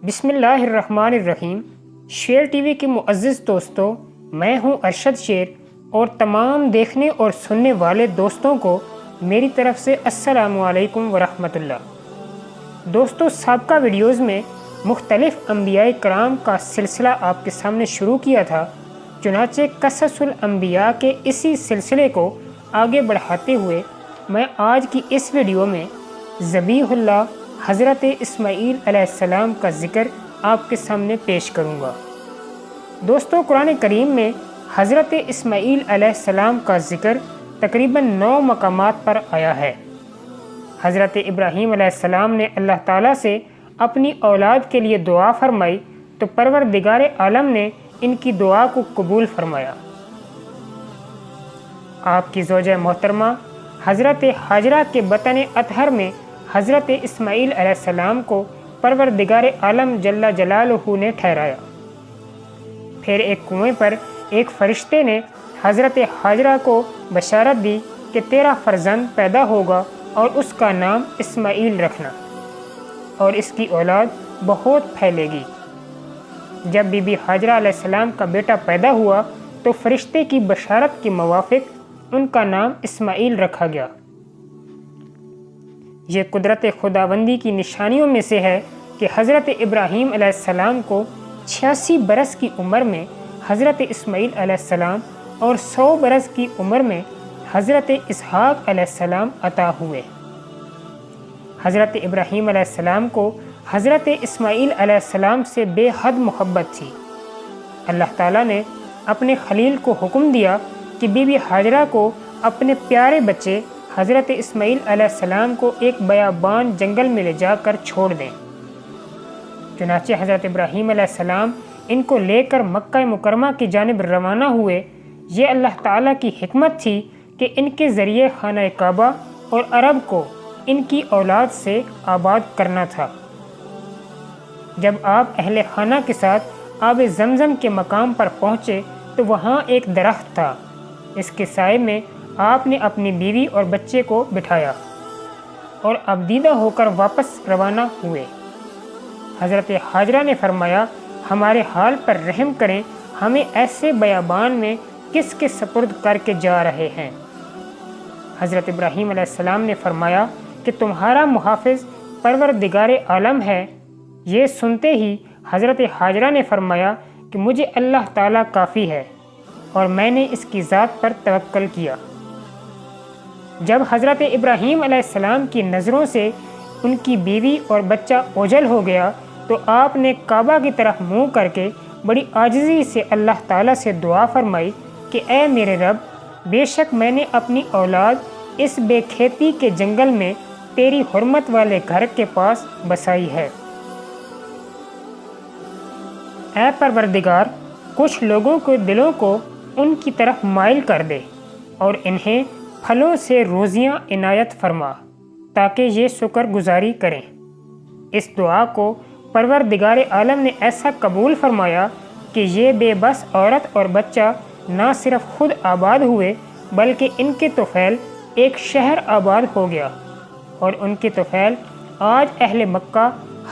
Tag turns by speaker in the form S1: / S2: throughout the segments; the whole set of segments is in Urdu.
S1: بسم اللہ الرحمن الرحیم۔ شیر ٹی وی کے معزز دوستوں، میں ہوں ارشد شیر اور تمام دیکھنے اور سننے والے دوستوں کو میری طرف سے السلام علیکم ورحمۃ اللہ۔ دوستوں، سابقہ ویڈیوز میں مختلف انبیاء کرام کا سلسلہ آپ کے سامنے شروع کیا تھا، چنانچہ قصص الانبیاء کے اسی سلسلے کو آگے بڑھاتے ہوئے میں آج کی اس ویڈیو میں ذبیح اللہ حضرت اسماعیل علیہ السلام کا ذکر آپ کے سامنے پیش کروں گا۔ دوستو، قرآن کریم میں حضرت اسماعیل علیہ السلام کا ذکر تقریباً 9 مقامات پر آیا ہے۔ حضرت ابراہیم علیہ السلام نے اللہ تعالیٰ سے اپنی اولاد کے لیے دعا فرمائی تو پروردگار عالم نے ان کی دعا کو قبول فرمایا۔ آپ کی زوجہ محترمہ حضرت حاجرہ کے بطن اطہر میں حضرت اسماعیل علیہ السلام کو پروردگار عالم جل جلالہ نے ٹھہرایا۔ پھر ایک کنویں پر ایک فرشتے نے حضرت حاجرہ کو بشارت دی کہ تیرا فرزند پیدا ہوگا اور اس کا نام اسماعیل رکھنا، اور اس کی اولاد بہت پھیلے گی۔ جب بی بی حاجرہ علیہ السلام کا بیٹا پیدا ہوا تو فرشتے کی بشارت کے موافق ان کا نام اسماعیل رکھا گیا۔ یہ قدرت خداوندی کی نشانیوں میں سے ہے کہ حضرت ابراہیم علیہ السلام کو 86 برس کی عمر میں حضرت اسماعیل علیہ السلام اور 100 برس کی عمر میں حضرت اسحاق علیہ السلام عطا ہوئے۔ حضرت ابراہیم علیہ السلام کو حضرت اسماعیل علیہ السلام سے بے حد محبت تھی۔ اللہ تعالیٰ نے اپنے خلیل کو حکم دیا کہ بی بی حاجرہ کو اپنے پیارے بچے حضرت اسماعیل علیہ السلام کو ایک بیابان جنگل میں لے جا کر چھوڑ دیں۔ چنانچہ حضرت ابراہیم علیہ السلام ان کو لے کر مکہ مکرمہ کی جانب روانہ ہوئے۔ یہ اللہ تعالیٰ کی حکمت تھی کہ ان کے ذریعے خانہ کعبہ اور عرب کو ان کی اولاد سے آباد کرنا تھا۔ جب آپ اہل خانہ کے ساتھ آب زمزم کے مقام پر پہنچے تو وہاں ایک درخت تھا۔ اس کے سائے میں آپ نے اپنی بیوی اور بچے کو بٹھایا اور ابدیدہ ہو کر واپس روانہ ہوئے۔ حضرت حاجرہ نے فرمایا، ہمارے حال پر رحم کریں، ہمیں ایسے بیابان میں کس کے سپرد کر کے جا رہے ہیں؟ حضرت ابراہیم علیہ السلام نے فرمایا کہ تمہارا محافظ پروردگار عالم ہے۔ یہ سنتے ہی حضرت حاجرہ نے فرمایا کہ مجھے اللہ تعالیٰ کافی ہے اور میں نے اس کی ذات پر توکل کیا۔ جب حضرت ابراہیم علیہ السلام کی نظروں سے ان کی بیوی اور بچہ اوجھل ہو گیا تو آپ نے کعبہ کی طرف منہ کر کے بڑی عاجزی سے اللہ تعالیٰ سے دعا فرمائی کہ اے میرے رب، بے شک میں نے اپنی اولاد اس بے کھیتی کے جنگل میں تیری حرمت والے گھر کے پاس بسائی ہے۔ اے پروردگار، کچھ لوگوں کے دلوں کو ان کی طرف مائل کر دے اور انہیں پھلوں سے روزیاں عنایت فرما تاکہ یہ شکر گزاری کریں۔ اس دعا کو پروردگار عالم نے ایسا قبول فرمایا کہ یہ بے بس عورت اور بچہ نہ صرف خود آباد ہوئے بلکہ ان کے طفیل ایک شہر آباد ہو گیا، اور ان کے طفیل آج اہل مکہ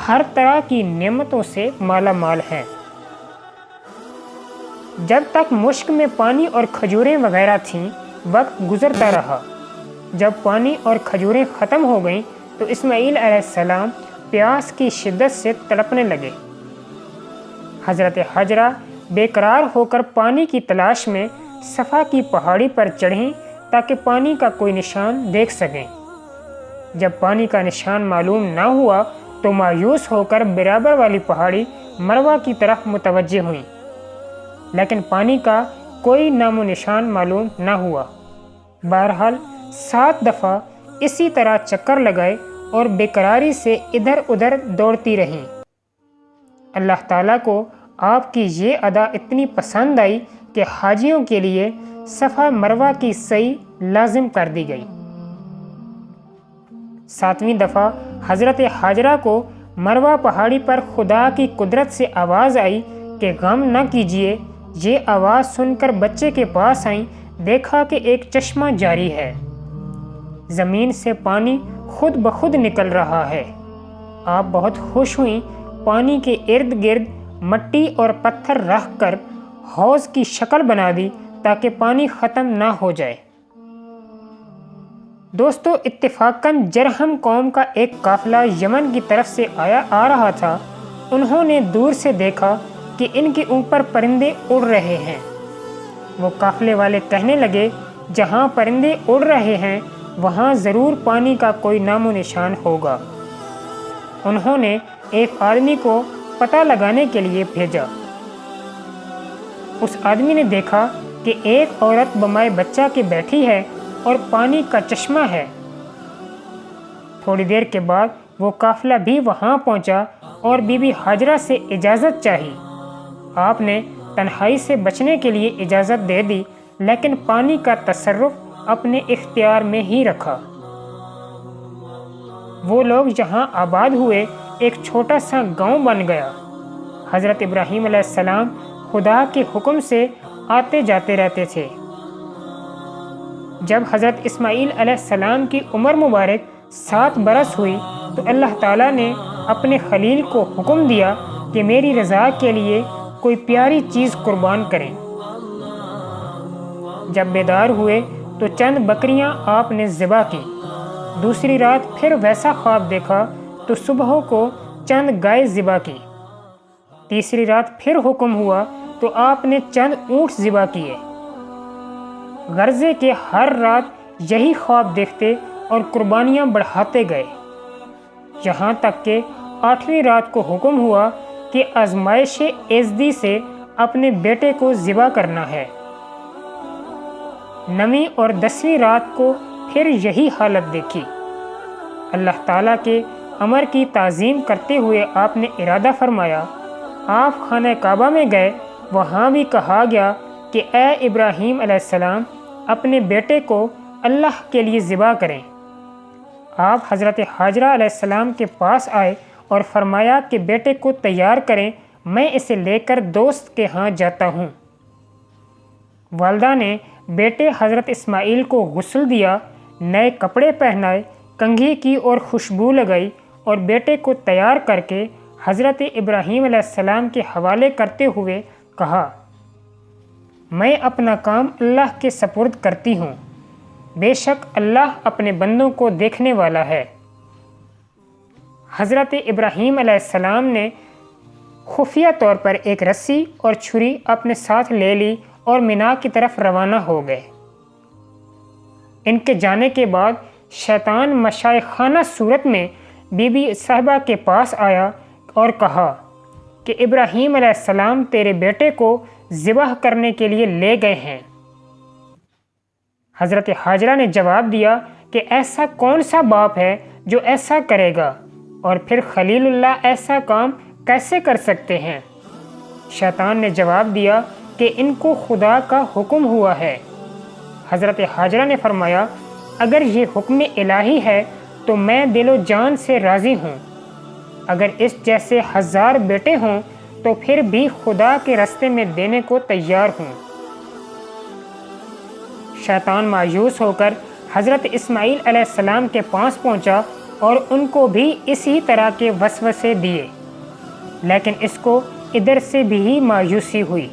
S1: ہر طرح کی نعمتوں سے مالا مال ہیں۔ جب تک مشک میں پانی اور کھجوریں وغیرہ تھیں، وقت گزرتا رہا۔ جب پانی اور کھجوریں ختم ہو گئیں تو اسماعیل علیہ السلام پیاس کی شدت سے تڑپنے لگے۔ حضرت حاجرہ بے قرار ہو کر پانی کی تلاش میں صفا کی پہاڑی پر چڑھیں تاکہ پانی کا کوئی نشان دیکھ سکیں۔ جب پانی کا نشان معلوم نہ ہوا تو مایوس ہو کر برابر والی پہاڑی مروہ کی طرف متوجہ ہوئیں، لیکن پانی کا کوئی نام و نشان معلوم نہ ہوا۔ بہرحال 7 دفعہ اسی طرح چکر لگائے اور بے قراری سے ادھر ادھر دوڑتی رہیں۔ اللہ تعالیٰ کو آپ کی یہ ادا اتنی پسند آئی کہ حاجیوں کے لیے صفا مروہ کی سعی لازم کر دی گئی۔ 7ویں دفعہ حضرت حاجرہ کو مروہ پہاڑی پر خدا کی قدرت سے آواز آئی کہ غم نہ کیجیے۔ یہ آواز سن کر بچے کے پاس آئیں، دیکھا کہ ایک چشمہ جاری ہے، زمین سے پانی خود بخود نکل رہا ہے۔ آپ بہت خوش ہوئیں پانی کے ارد گرد مٹی اور پتھر رکھ کر حوض کی شکل بنا دی تاکہ پانی ختم نہ ہو جائے۔ دوستو، اتفاقاً جرہم قوم کا ایک قافلہ یمن کی طرف سے آ رہا تھا۔ انہوں نے دور سے دیکھا کہ ان کے اوپر پرندے اڑ رہے ہیں۔ وہ قافلے والے کہنے لگے، جہاں پرندے اڑ رہے ہیں وہاں ضرور پانی کا کوئی نام و نشان ہوگا۔ انہوں نے ایک آدمی کو پتہ لگانے کے لیے بھیجا۔ اس آدمی نے دیکھا کہ ایک عورت بمائے بچہ کے بیٹھی ہے اور پانی کا چشمہ ہے۔ تھوڑی دیر کے بعد وہ قافلہ بھی وہاں پہنچا اور بی بی ہاجرہ سے اجازت چاہی۔ آپ نے تنہائی سے بچنے کے لیے اجازت دے دی، لیکن پانی کا تصرف اپنے اختیار میں ہی رکھا۔ وہ لوگ جہاں آباد ہوئے ایک چھوٹا سا گاؤں بن گیا۔ حضرت ابراہیم علیہ السلام خدا کے حکم سے آتے جاتے رہتے تھے۔ جب حضرت اسماعیل علیہ السلام کی عمر مبارک 7 برس ہوئی تو اللہ تعالیٰ نے اپنے خلیل کو حکم دیا کہ میری رضا کے لیے کوئی پیاری چیز قربان کریں۔ جب بیدار ہوئے تو چند بکریاں آپ نے ذبح کی۔ دوسری رات پھر ویسا خواب دیکھا تو صبح کو چند گائے ذبح کی۔ تیسری رات پھر حکم ہوا تو آپ نے چند اونٹ ذبح کیے۔ غرضے کہ ہر رات یہی خواب دیکھتے اور قربانیاں بڑھاتے گئے، یہاں تک کہ 8ویں رات کو حکم ہوا کہ آزمائش ایزدی سے اپنے بیٹے کو ذبح کرنا ہے۔ 9ویں اور 10ویں رات کو پھر یہی حالت دیکھی۔ اللہ تعالیٰ کے امر کی تعظیم کرتے ہوئے آپ نے ارادہ فرمایا۔ آپ خانہ کعبہ میں گئے، وہاں بھی کہا گیا کہ اے ابراہیم علیہ السلام اپنے بیٹے کو اللہ کے لیے ذبح کریں۔ آپ حضرت ہاجرہ علیہ السلام کے پاس آئے اور فرمایا کہ بیٹے کو تیار کریں، میں اسے لے کر دوست کے ہاں جاتا ہوں۔ والدہ نے بیٹے حضرت اسماعیل کو غسل دیا، نئے کپڑے پہنائے، کنگھی کی اور خوشبو لگائی اور بیٹے کو تیار کر کے حضرت ابراہیم علیہ السلام کے حوالے کرتے ہوئے کہا، میں اپنا کام اللہ کے سپرد کرتی ہوں، بے شک اللہ اپنے بندوں کو دیکھنے والا ہے۔ حضرت ابراہیم علیہ السلام نے خفیہ طور پر ایک رسی اور چھری اپنے ساتھ لے لی اور مینا کی طرف روانہ ہو گئے۔ ان کے جانے کے بعد شیطان مشائخانہ صورت میں بی بی صاحبہ کے پاس آیا اور کہا کہ ابراہیم علیہ السلام تیرے بیٹے کو ذبح کرنے کے لیے لے گئے ہیں۔ حضرت ہاجرہ نے جواب دیا کہ ایسا کون سا باپ ہے جو ایسا کرے گا، اور پھر خلیل اللہ ایسا کام کیسے کر سکتے ہیں؟ شیطان نے جواب دیا کہ ان کو خدا کا حکم ہوا ہے۔ حضرت ہاجرہ نے فرمایا، اگر یہ حکم الہی ہے تو میں دل و جان سے راضی ہوں، اگر اس جیسے 1000 بیٹے ہوں تو پھر بھی خدا کے راستے میں دینے کو تیار ہوں۔ شیطان مایوس ہو کر حضرت اسماعیل علیہ السلام کے پاس پہنچا اور ان کو بھی اسی طرح کے وسوسے دیے، لیکن اس کو ادھر سے بھی مایوسی ہوئی۔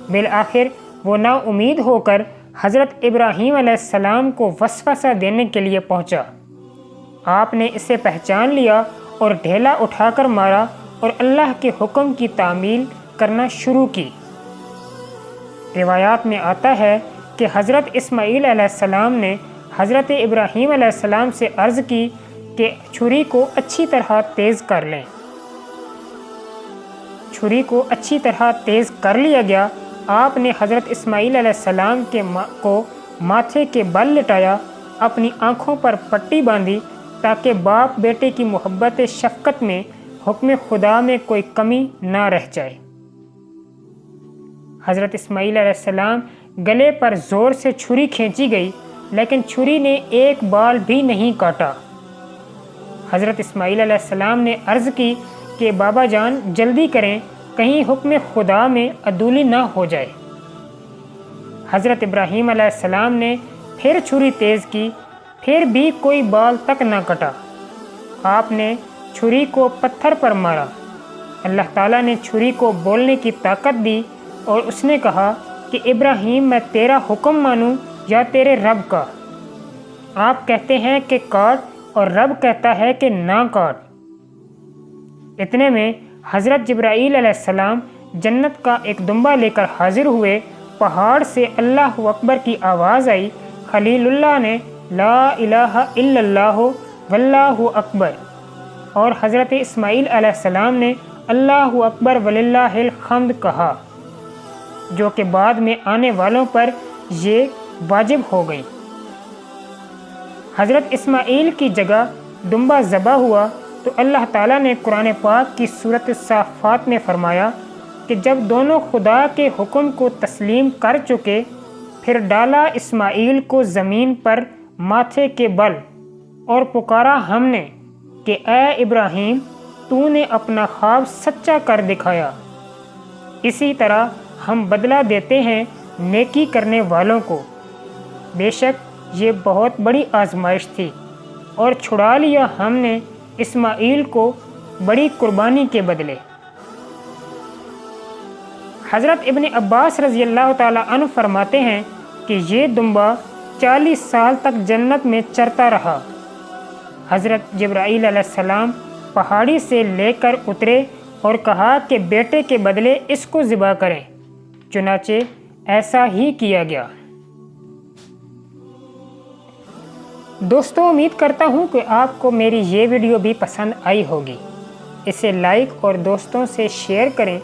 S1: بالآخر وہ نا امید ہو کر حضرت ابراہیم علیہ السلام کو وسوسہ دینے کے لیے پہنچا۔ آپ نے اسے پہچان لیا اور ڈھیلا اٹھا کر مارا اور اللہ کے حکم کی تعمیل کرنا شروع کی۔ روایات میں آتا ہے کہ حضرت اسماعیل علیہ السلام نے حضرت ابراہیم علیہ السلام سے عرض کی کہ چھری کو اچھی طرح تیز کر لیں۔ چھری کو اچھی طرح تیز کر لیا گیا۔ آپ نے حضرت اسماعیل علیہ السلام کو ماتھے کے بل لٹایا، اپنی آنکھوں پر پٹی باندھی تاکہ باپ بیٹے کی محبت شفقت میں حکم خدا میں کوئی کمی نہ رہ جائے۔ حضرت اسماعیل علیہ السلام گلے پر زور سے چھری کھینچی گئی، لیکن چھری نے ایک بال بھی نہیں کاٹا۔ حضرت اسماعیل علیہ السلام نے عرض کی کہ بابا جان جلدی کریں، کہیں حکم خدا میں عدولی نہ ہو جائے۔ حضرت ابراہیم علیہ السلام نے پھر چھری تیز کی، پھر بھی کوئی بال تک نہ کٹا۔ آپ نے چھری کو پتھر پر مارا۔ اللہ تعالیٰ نے چھری کو بولنے کی طاقت دی اور اس نے کہا کہ ابراہیم میں تیرا حکم مانوں یا تیرے رب کا؟ آپ کہتے ہیں کہ کاٹ اور رب کہتا ہے کہ نہ کاٹ۔ اتنے میں حضرت جبرائیل علیہ السلام جنت کا ایک دمبا لے کر حاضر ہوئے۔ پہاڑ سے اللہ اکبر کی آواز آئی۔ خلیل اللہ نے لا الہ الا اللہ واللہ اکبر، اور حضرت اسماعیل علیہ السلام نے اللہ اکبر وللہ الحمد کہا، جو کہ بعد میں آنے والوں پر یہ واجب ہو گئی۔ حضرت اسماعیل کی جگہ دمبا ذبح ہوا تو اللہ تعالیٰ نے قرآن پاک کی سورۃ الصافات میں فرمایا کہ جب دونوں خدا کے حکم کو تسلیم کر چکے، پھر ڈالا اسماعیل کو زمین پر ماتھے کے بل اور پکارا ہم نے کہ اے ابراہیم، تو نے اپنا خواب سچا کر دکھایا۔ اسی طرح ہم بدلہ دیتے ہیں نیکی کرنے والوں کو۔ بے شک یہ بہت بڑی آزمائش تھی، اور چھڑا لیا ہم نے اسماعیل کو بڑی قربانی کے بدلے۔ حضرت ابن عباس رضی اللہ تعالیٰ عنہ فرماتے ہیں کہ یہ دمبا 40 سال تک جنت میں چرتا رہا۔ حضرت جبرائیل علیہ السلام پہاڑی سے لے کر اترے اور کہا کہ بیٹے کے بدلے اس کو ذبح کریں، چنانچہ ایسا ہی کیا گیا۔ دوستوں، امید کرتا ہوں کہ آپ کو میری یہ ویڈیو بھی پسند آئی ہوگی۔ اسے لائک اور دوستوں سے شیئر کریں۔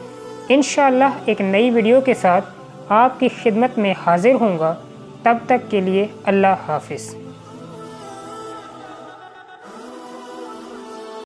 S1: انشاءاللہ ایک نئی ویڈیو کے ساتھ آپ کی خدمت میں حاضر ہوں گا۔ تب تک کے لیے اللہ حافظ۔